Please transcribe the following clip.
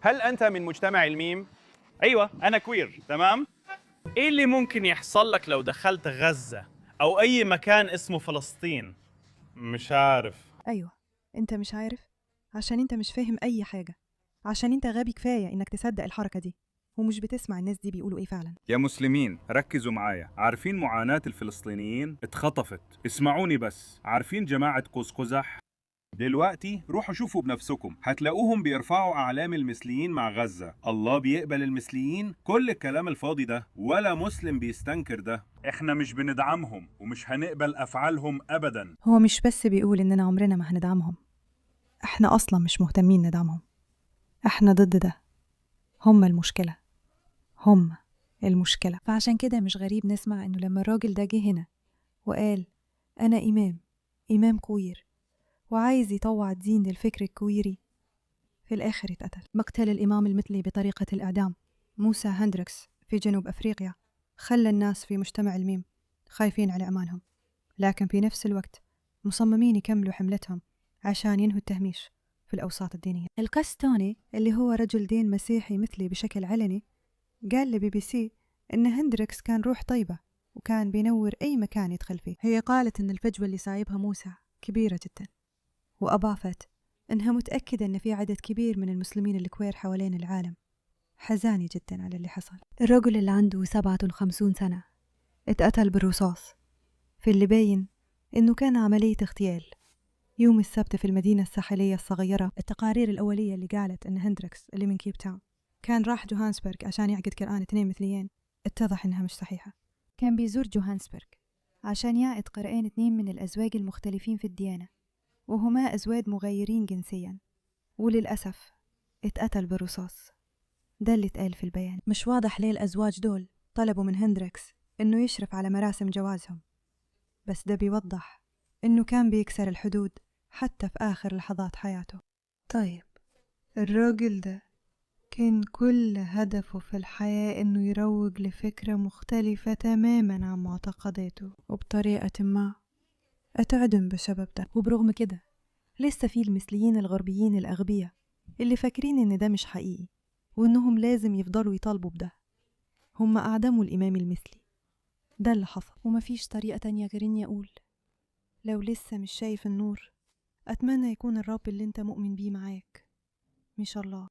هل أنت من مجتمع الميم؟ ايوه انا كوير، تمام. ايه اللي ممكن يحصل لك لو دخلت غزة او اي مكان اسمه فلسطين؟ مش عارف. أيوة، أنت مش عارف عشان أنت مش فاهم أي حاجة، عشان أنت غبي كفاية إنك تصدق الحركة دي ومش بتسمع الناس دي بيقولوا إيه فعلا. يا مسلمين ركزوا معايا، عارفين معاناة الفلسطينيين؟ اتخطفت. اسمعوني بس، عارفين جماعة قوس قزح؟ دلوقتي روحوا شوفوا بنفسكم، هتلاقوهم بيرفعوا أعلام المثليين مع غزة. الله بيقبل المثليين؟ كل الكلام الفاضي ده، ولا مسلم بيستنكر ده. احنا مش بندعمهم ومش هنقبل أفعالهم أبدا. هو مش بس بيقول إننا عمرنا ما هندعمهم، إحنا أصلا مش مهتمين ندعمهم، إحنا ضد ده. هم المشكلة، هم المشكلة. فعشان كده مش غريب نسمع إنه لما الراجل ده جه هنا وقال أنا إمام كوير وعايز يطوع الدين للفكر الكويري، في الآخر اتقتل مقتل الإمام المثلي بطريقة الإعدام موسى هندريكس في جنوب أفريقيا خلى الناس في مجتمع الميم خايفين على أمانهم، لكن في نفس الوقت مصممين يكملوا حملتهم عشان ينهوا التهميش في الأوساط الدينية. القس توني اللي هو رجل دين مسيحي مثلي بشكل علني قال لبي بي سي إن هندريكس كان روح طيبة وكان بينور أي مكان يدخل فيه. هي قالت إن الفجوة اللي سايبها موسى كبيرة جدا، وأضافت إنها متأكدة إن في عدد كبير من المسلمين الكوير حوالين العالم حزاني جدا على اللي حصل. الرجل اللي عنده 57 سنة اتقتل بالرصاص في اللي باين إنه كان عملية اغتيال يوم السبت في المدينة الساحلية الصغيرة. التقارير الأولية اللي قالت إن هندريكس اللي من كيب تاون كان راح جوهانسبرغ عشان يعقد قرآن 2 مثليين اتضح إنها مش صحيحة. كان بيزور جوهانسبرغ عشان يعقد قرآن 2 من الأزواج المختلفين في الديانة، وهما أزواج مغيرين جنسيا، وللأسف اتقتل بالرصاص. ده اللي اتقال في البيان. مش واضح ليه الأزواج دول طلبوا من هندريكس إنه يشرف على مراسم جوازهم، بس ده بيوضح إنه كان بيكسر الحدود حتى في آخر لحظات حياته. طيب الراجل ده كان كل هدفه في الحياة إنه يروج لفكرة مختلفة تماما عن معتقداته، وبطريقة ما اتعدم بسبب ده. وبرغم كده لسه في المثليين الغربيين الأغبياء اللي فاكرين إن ده مش حقيقي وإنهم لازم يفضلوا يطالبوا بده. هم أعدموا الإمام المثلي، ده اللي حصل، ومفيش طريقة تانية غير إني أقول لو لسه مش شايف النور أتمنى يكون الرب اللي أنت مؤمن بيه معاك، مش الله.